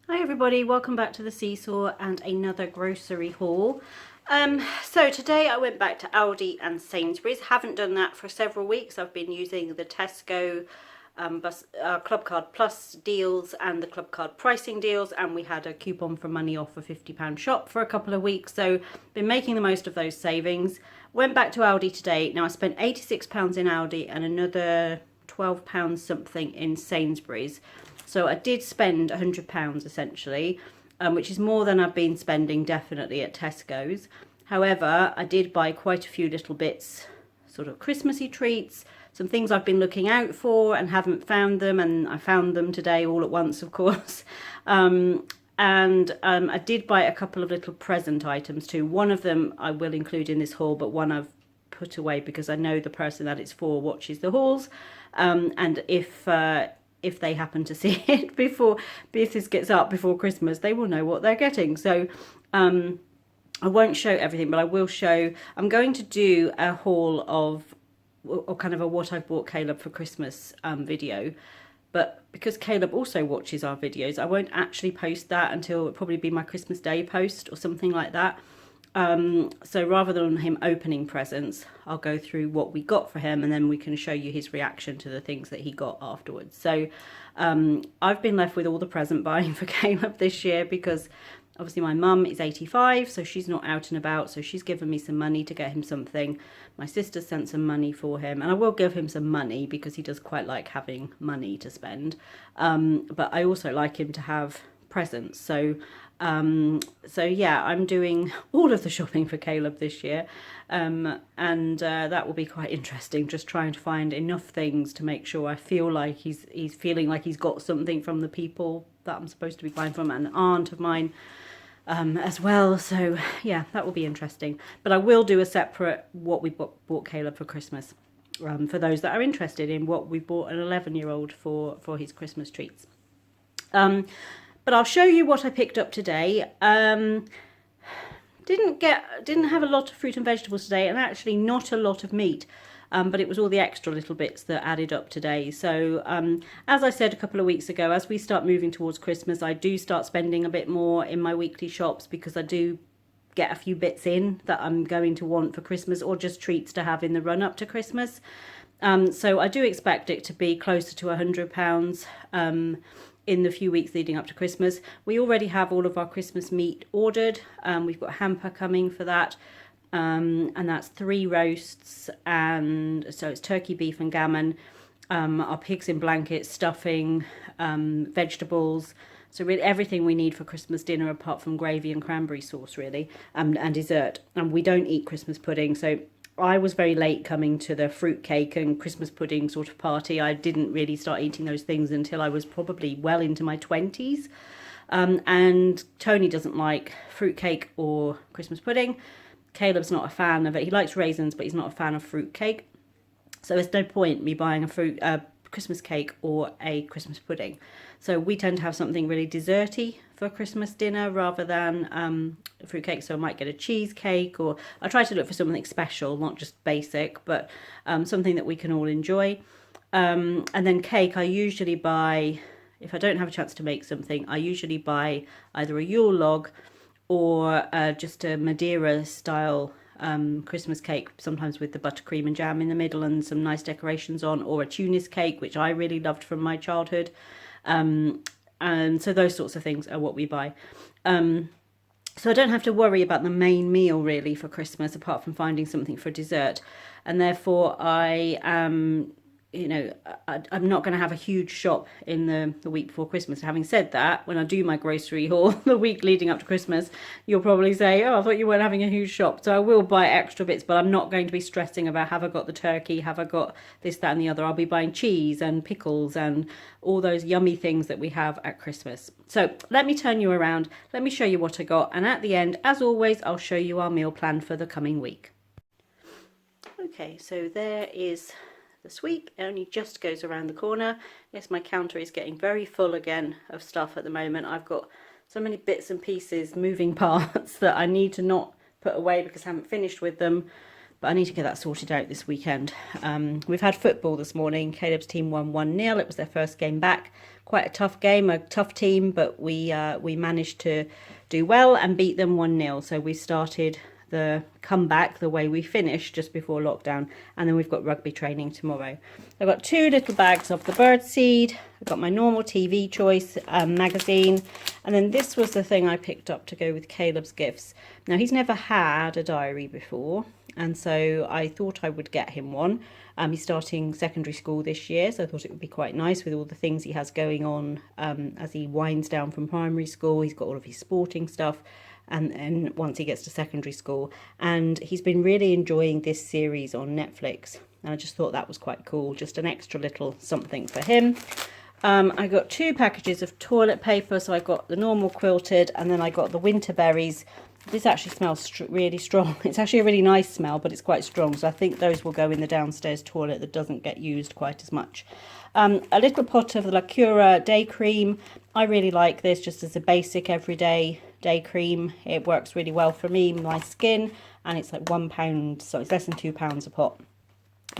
Hi everybody, welcome back to the Seesaw and another grocery haul. So today I went back to Aldi and Sainsbury's. Haven't done that for several weeks. I've been using the Tesco Club Card Plus deals and the Club Card pricing deals, and we had a coupon for money off a £50 shop for a couple of weeks, so been making the most of those savings. Went back to Aldi today. Now I spent £86 in Aldi and another £12 something in Sainsbury's. So I did spend £100 essentially, which is more than I've been spending definitely at Tesco's. However, I did buy quite a few little bits, sort of Christmassy treats, some things I've been looking out for and haven't found them, and I found them today all at once, of course. I did buy a couple of little present items too. One of them I will include in this haul, but one I've put away because I know the person that it's for watches the hauls, and if they happen to see it if this gets up before Christmas, they will know what they're getting. So I won't show everything, but I will show. I'm going to do a haul of, or kind of a what I've bought Caleb for Christmas video. But because Caleb also watches our videos, I won't actually post that until it'll probably be my Christmas Day post or something like that. So rather than him opening presents, I'll go through what we got for him, and then we can show you his reaction to the things that he got afterwards. So I've been left with all the present buying for Caleb this year because obviously my mum is 85, so she's not out and about, so she's given me some money to get him something. My sister sent some money for him, and I will give him some money because he does quite like having money to spend. But I also like him to have presents. So yeah, I'm doing all of the shopping for Caleb this year, and that will be quite interesting, just trying to find enough things to make sure I feel like he's feeling like he's got something from the people that I'm supposed to be buying from, an aunt of mine as well. So yeah, that will be interesting, but I will do a separate what we bought Caleb for Christmas, for those that are interested in what we bought an 11-year-old for his Christmas treats. But I'll show you what I picked up today. Didn't have a lot of fruit and vegetables today, and actually not a lot of meat. But it was all the extra little bits that added up today. So as I said a couple of weeks ago, as we start moving towards Christmas, I do start spending a bit more in my weekly shops because I do get a few bits in that I'm going to want for Christmas, or just treats to have in the run up to Christmas. So I do expect it to be closer to £100 in the few weeks leading up to Christmas. We already have all of our Christmas meat ordered. We've got a hamper coming for that. And that's 3 roasts, and so it's turkey, beef and gammon, our pigs in blankets, stuffing, vegetables, so really everything we need for Christmas dinner apart from gravy and cranberry sauce really, and dessert. And we don't eat Christmas pudding, so I was very late coming to the fruit cake and Christmas pudding sort of party. I didn't really start eating those things until I was probably well into my 20s. And Toney doesn't like fruit cake or Christmas pudding. Caleb's not a fan of it. He likes raisins, but he's not a fan of fruit cake. So there's no point me buying a Christmas cake or a Christmas pudding. So we tend to have something really desserty for Christmas dinner rather than fruit cake. So I might get a cheesecake, or I try to look for something special, not just basic, but something that we can all enjoy. And then cake, I usually buy, if I don't have a chance to make something, I usually buy either a Yule log or just a Madeira style Christmas cake, sometimes with the buttercream and jam in the middle and some nice decorations on, or a Tunis cake, which I really loved from my childhood. And so those sorts of things are what we buy. So I don't have to worry about the main meal really for Christmas, apart from finding something for dessert. And therefore I am, I'm not going to have a huge shop in the week before Christmas. Having said that, when I do my grocery haul the week leading up to Christmas, you'll probably say, oh, I thought you weren't having a huge shop. So I will buy extra bits, but I'm not going to be stressing about, have I got the turkey, have I got this, that and the other. I'll be buying cheese and pickles and all those yummy things that we have at Christmas. So let me turn you around, let me show you what I got, and at the end, as always, I'll show you our meal plan for the coming week. Okay, so there is the sweep. It only just goes around the corner. Yes, my counter is getting very full again of stuff at the moment. I've got so many bits and pieces, moving parts that I need to not put away because I haven't finished with them, but I need to get that sorted out this weekend. We've had football this morning. Caleb's team won 1-0. It was their first game back. quite a tough game, a tough team, but we managed to do well and beat them 1-0. So we started the comeback the way we finished just before lockdown, and then we've got rugby training tomorrow. I've got 2 little bags of the birdseed. I've got my normal TV choice magazine, and then this was the thing I picked up to go with Caleb's gifts. Now, he's never had a diary before, and so I thought I would get him one. He's starting secondary school this year, so I thought it would be quite nice with all the things he has going on as he winds down from primary school. He's got all of his sporting stuff, and once he gets to secondary school, and he's been really enjoying this series on Netflix, and I just thought that was quite cool, just an extra little something for him. I got 2 packages of toilet paper, so I got the normal quilted, and then I got the winter berries. This actually smells really strong. It's actually a really nice smell, but it's quite strong, so I think those will go in the downstairs toilet that doesn't get used quite as much. A little pot of the Liquorice day cream. I really like this just as a basic everyday day cream. It works really well for me, my skin, and it's like £1, so it's less than £2 a pot.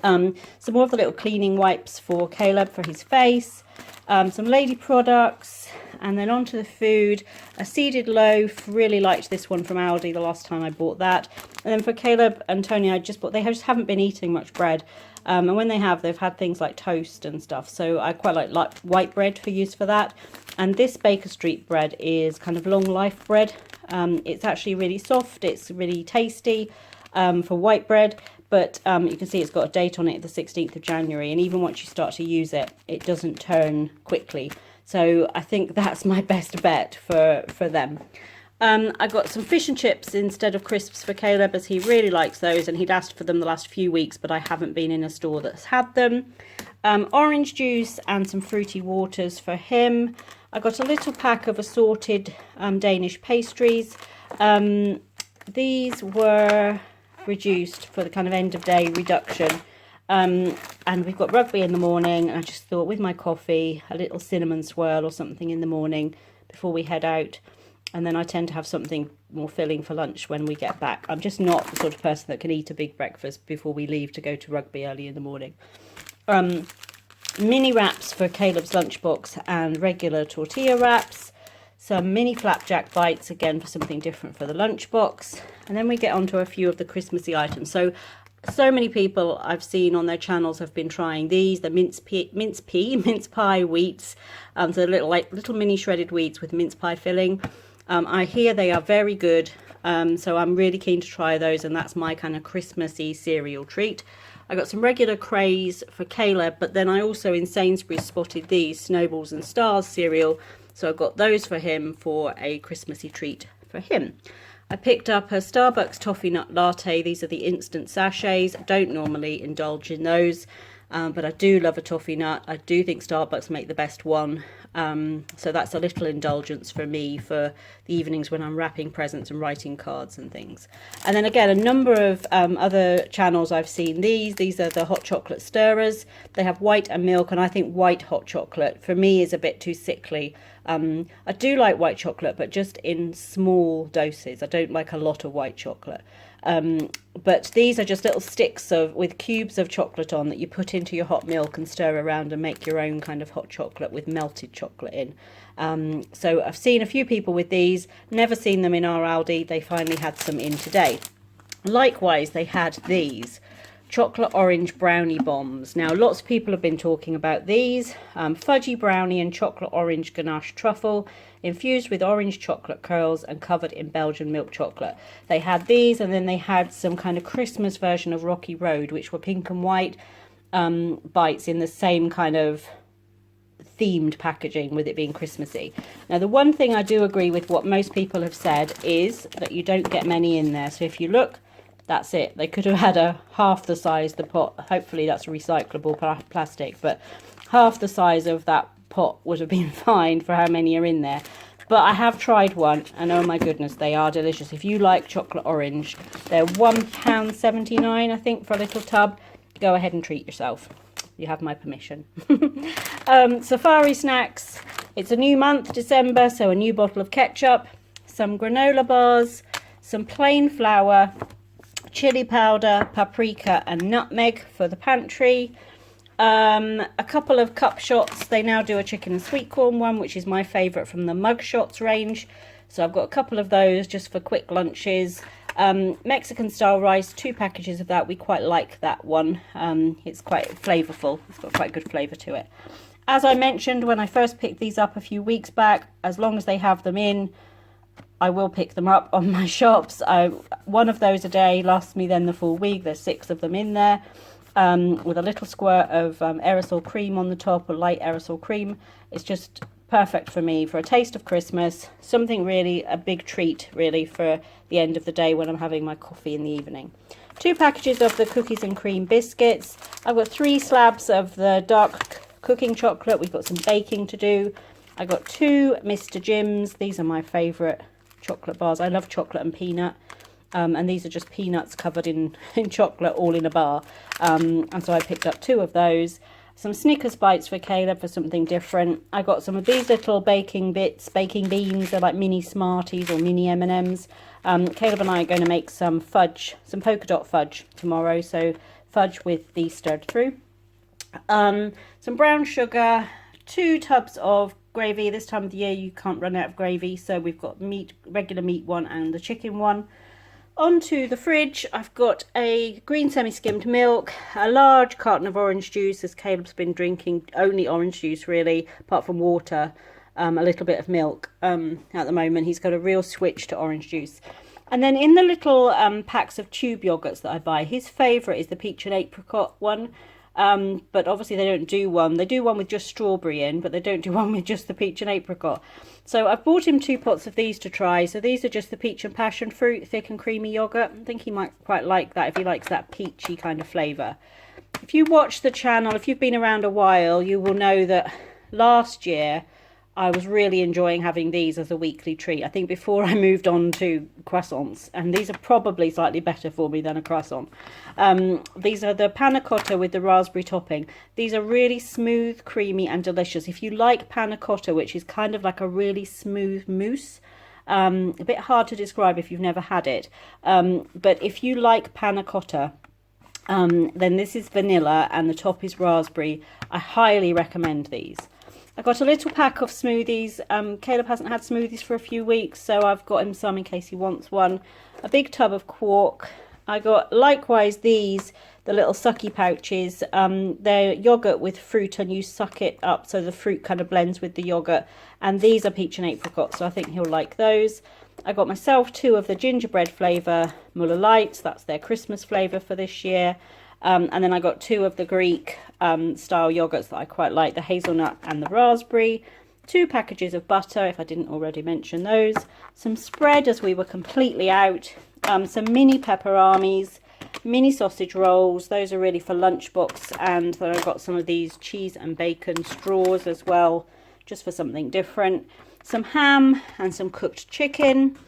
Some more of the little cleaning wipes for Caleb for his face, some lady products, and then onto the food. A seeded loaf, really liked this one from Aldi the last time I bought that. And then for Caleb and Toney, they just haven't been eating much bread, and when they have, they've had things like toast and stuff, so I quite like white bread for use for that. And this Baker Street bread is kind of long life bread. It's actually really soft, it's really tasty for white bread, but you can see it's got a date on it, the 16th of January, and even once you start to use it, it doesn't turn quickly. So I think that's my best bet for them. I got some fish and chips instead of crisps for Caleb, as he really likes those, and he'd asked for them the last few weeks, but I haven't been in a store that's had them. Orange juice and some fruity waters for him. I got a little pack of assorted Danish pastries. These were reduced for the kind of end of day reduction. And we've got rugby in the morning, and I just thought with my coffee, a little cinnamon swirl or something in the morning before we head out. And then I tend to have something more filling for lunch when we get back. I'm just not the sort of person that can eat a big breakfast before we leave to go to rugby early in the morning. Mini wraps for Caleb's lunchbox and regular tortilla wraps. Some mini flapjack bites, again for something different for the lunchbox. And then we get onto a few of the Christmassy items. So many people I've seen on their channels have been trying these, the mince pie wheats. So little mini shredded wheats with mince pie filling. I hear they are very good, so I'm really keen to try those, and that's my kind of Christmassy cereal treat. I got some regular craze for Caleb, but then I also in Sainsbury spotted these Snowballs and Stars cereal, so I got those for him for a Christmassy treat for him. I picked up a Starbucks toffee nut latte. These are the instant sachets. I don't normally indulge in those, but I do love a toffee nut. I do think Starbucks make the best one. So that's a little indulgence for me for the evenings when I'm wrapping presents and writing cards and things. And then again, a number of other channels I've seen these. These are the hot chocolate stirrers. They have white and milk, and I think white hot chocolate for me is a bit too sickly. I do like white chocolate, but just in small doses. I don't like a lot of white chocolate. But these are just little sticks with cubes of chocolate on that you put into your hot milk and stir around and make your own kind of hot chocolate with melted chocolate in. So I've seen a few people with these, never seen them in our Aldi. They finally had some in today. Likewise, they had these chocolate orange brownie bombs. Now, lots of people have been talking about these. Fudgy brownie and chocolate orange ganache truffle, infused with orange chocolate curls and covered in Belgian milk chocolate. They had these, and then they had some kind of Christmas version of Rocky Road, which were pink and white bites in the same kind of themed packaging, with it being Christmassy. Now, the one thing I do agree with what most people have said is that you don't get many in there. So if you look, that's it. They could have had half the size the pot. Hopefully that's recyclable plastic, but half the size of that pot would have been fine for how many are in there. But I have tried one, and oh my goodness, they are delicious. If you like chocolate orange, they're £1.79, I think, for a little tub. Go ahead and treat yourself. You have my permission. Safari snacks. It's a new month, December, so a new bottle of ketchup, some granola bars, some plain flour, chili powder, paprika and nutmeg for the pantry, A couple of cup shots. They now do a chicken and sweet corn one, which is my favourite from the mug shots range. So I've got a couple of those just for quick lunches. Mexican style rice, 2 packages of that. We quite like that one. It's quite flavourful. It's got quite good flavour to it. As I mentioned when I first picked these up a few weeks back, as long as they have them in, I will pick them up on my shops. One of those a day lasts me then the full week. There's 6 of them in there, with a little squirt of aerosol cream on the top, or light aerosol cream. It's just perfect for me for a taste of Christmas. Something really, a big treat really for the end of the day when I'm having my coffee in the evening. 2 packages of the cookies and cream biscuits. I've got 3 slabs of the dark cooking chocolate. We've got some baking to do. I got 2 Mr. Jims. These are my favourite chocolate bars. I love chocolate and peanut, and these are just peanuts covered in chocolate all in a bar, and so I picked up 2 of those. Some Snickers bites for Caleb for something different. I got some of these little baking beans. They're like mini Smarties or mini M&Ms. Caleb and I are going to make some fudge, some polka dot fudge tomorrow, so fudge with these stirred through. Some brown sugar, 2 tubs of gravy. This time of the year you can't run out of gravy, so we've got meat, regular meat one and the chicken one. Onto the fridge, I've got a green semi-skimmed milk, a large carton of orange juice, as Caleb's been drinking only orange juice really, apart from water, a little bit of milk. At the moment he's got a real switch to orange juice. And then in the little packs of tube yogurts that I buy, his favourite is the peach and apricot one. But obviously they don't do one. They do one with just strawberry in, but they don't do one with just the peach and apricot. So I've bought him 2 pots of these to try. So these are just the peach and passion fruit, thick and creamy yogurt. I think he might quite like that if he likes that peachy kind of flavour. If you watch the channel, if you've been around a while, you will know that last year I was really enjoying having these as a weekly treat. I think before I moved on to croissants, and these are probably slightly better for me than a croissant. These are the panna cotta with the raspberry topping. These are really smooth, creamy and delicious. If you like panna cotta, which is kind of like a really smooth mousse, a bit hard to describe if you've never had it, but if you like panna cotta, then this is vanilla and the top is raspberry. I highly recommend these. I got a little pack of smoothies. Caleb hasn't had smoothies for a few weeks, so I've got him some in case he wants one. A big tub of quark. I got likewise these, the little sucky pouches. They're yogurt with fruit, and you suck it up so the fruit kind of blends with the yogurt. And these are peach and apricot, so I think he'll like those. I got myself 2 of the gingerbread flavour Muller Lights. That's their Christmas flavour for this year. And then I got 2 of the Greek style yogurts that I quite like, the hazelnut and the raspberry. 2 packages of butter, if I didn't already mention those. Some spread as we were completely out. Some mini pepperonis, mini sausage rolls. Those are really for lunchbox. And then I got some of these cheese and bacon straws as well, just for something different. Some ham and some cooked chicken.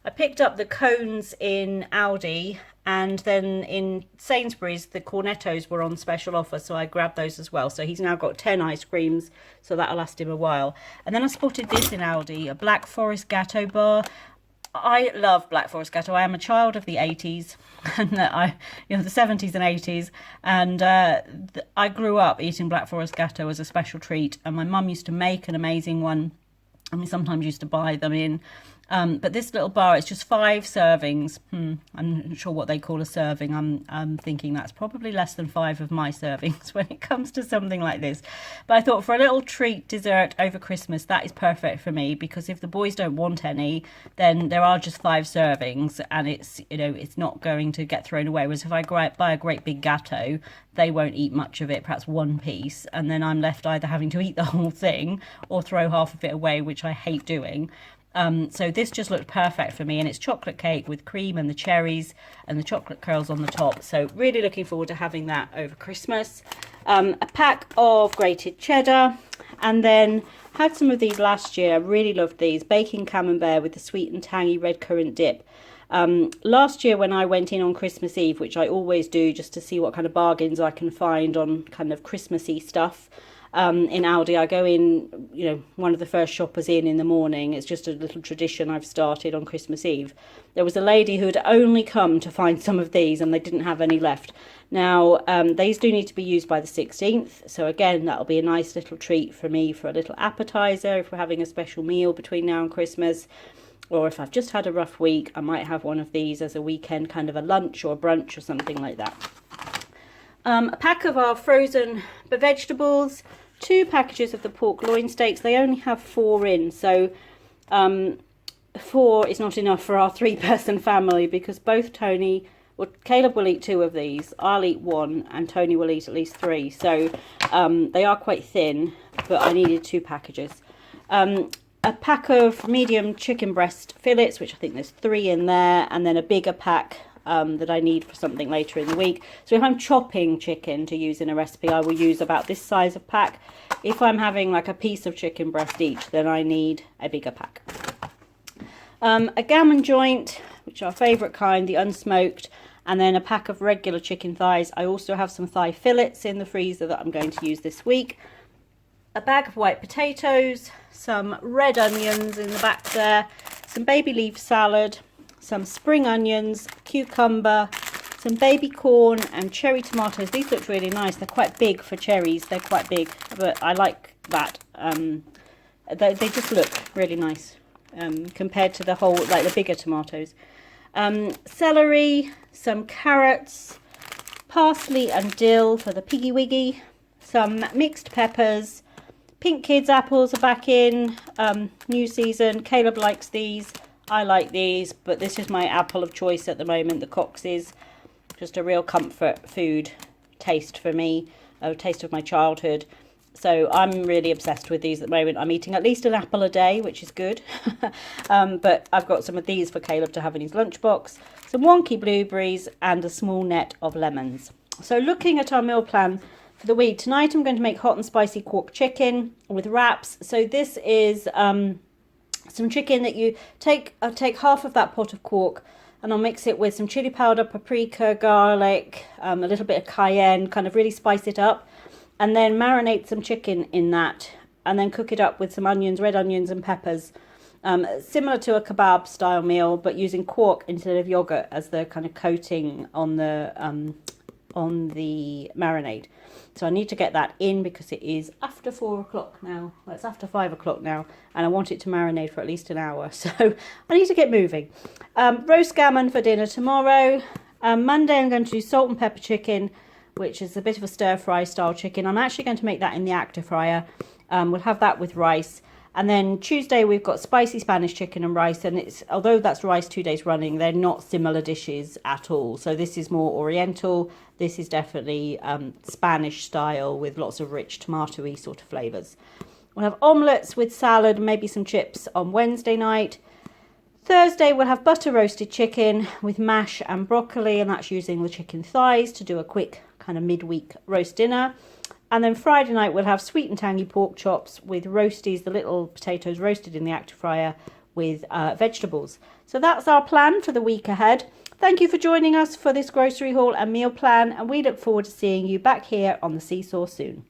I picked up the cones in Aldi, and then in Sainsbury's the cornettos were on special offer, so I grabbed those as well. So he's now got 10 ice creams, so that'll last him a while. And then I spotted this in Aldi, a Black Forest Gatto bar. I love Black Forest Gatto. I am a child of the 80s, and the 70s and 80s, and I grew up eating Black Forest Gatto as a special treat, and my mum used to make an amazing one, and we sometimes used to buy them in. But this little bar, it's just 5 servings. I'm not sure what they call a serving. I'm thinking that's probably less than 5 of my servings when it comes to something like this. But I thought for a little treat dessert over Christmas, that is perfect for me, because if the boys don't want any, then there are just 5 servings, and it's not going to get thrown away. Whereas if I buy a great big gatto, they won't eat much of it, perhaps 1 piece, and then I'm left either having to eat the whole thing or throw half of it away, which I hate doing. So this just looked perfect for me, and it's chocolate cake with cream and the cherries and the chocolate curls on the top. So really looking forward to having that over Christmas. A pack of grated cheddar, and then had some of these last year. I really loved these. Baking camembert with the sweet and tangy red currant dip. Last year when I went in on Christmas Eve, which I always do just to see what kind of bargains I can find on kind of Christmassy stuff, in Aldi. I go in, you know, one of the first shoppers in the morning. It's just a little tradition I've started on Christmas Eve. There was a lady who had only come to find some of these and they didn't have any left. Now, these do need to be used by the 16th. So again, that'll be a nice little treat for me for a little appetizer if we're having a special meal between now and Christmas. Or if I've just had a rough week, I might have one of these as a weekend kind of a lunch or a brunch or something like that. A pack of our frozen vegetables, 2 packages of the pork loin steaks. They only have 4 in, so 4 is not enough for our 3-person family because both Toney, well, Caleb will eat 2 of these, I'll eat 1, and Toney will eat at least 3. So they are quite thin, but I needed 2 packages. A pack of medium chicken breast fillets, which I think there's 3 in there, and then a bigger pack that I need for something later in the week. So if I'm chopping chicken to use in a recipe, I will use about this size of pack. If I'm having like a piece of chicken breast each, then I need a bigger pack. A gammon joint, which are our favourite kind, the unsmoked, and then a pack of regular chicken thighs. I also have some thigh fillets in the freezer that I'm going to use this week. A bag of white potatoes, some red onions in the back there, some baby leaf salad, some spring onions, cucumber, some baby corn and cherry tomatoes. These look really nice. They're quite big for cherries. They're quite big, but I like that. They just look really nice compared to the whole, like the bigger tomatoes. Celery, some carrots, parsley and dill for the piggy wiggy, some mixed peppers. Pink Kids apples are back in, new season. Caleb likes these, I like these, but this is my apple of choice at the moment, the Cox's. Just a real comfort food taste for me, a taste of my childhood. So I'm really obsessed with these at the moment. I'm eating at least an apple a day, which is good. But I've got some of these for Caleb to have in his lunchbox, some wonky blueberries and a small net of lemons. So looking at our meal plan for the week, tonight I'm going to make hot and spicy quark chicken with wraps. So this is some chicken that you take. I'll take half of that pot of quark and I'll mix it with some chili powder, paprika, garlic, a little bit of cayenne, kind of really spice it up, and then marinate some chicken in that and then cook it up with some onions, red onions and peppers. Similar to a kebab style meal, but using quark instead of yogurt as the kind of coating on the marinade. So I need to get that in because it is after 4 o'clock now. Well, it's after 5 o'clock now, and I want it to marinate for at least an hour. So I need to get moving. Roast gammon for dinner tomorrow. Monday I'm going to do salt and pepper chicken, which is a bit of a stir fry style chicken. I'm actually going to make that in the actor fryer. We'll have that with rice. And then Tuesday we've got spicy Spanish chicken and rice, and it's, although that's rice 2 days running, they're not similar dishes at all. So this is more oriental. This is definitely Spanish style with lots of rich tomatoey sort of flavours. We'll have omelettes with salad, maybe some chips on Wednesday night. Thursday we'll have butter roasted chicken with mash and broccoli, and that's using the chicken thighs to do a quick kind of midweek roast dinner. And then Friday night we'll have sweet and tangy pork chops with roasties, the little potatoes roasted in the actor fryer with vegetables. So that's our plan for the week ahead. Thank you for joining us for this grocery haul and meal plan, and we look forward to seeing you back here on the Seesaw soon.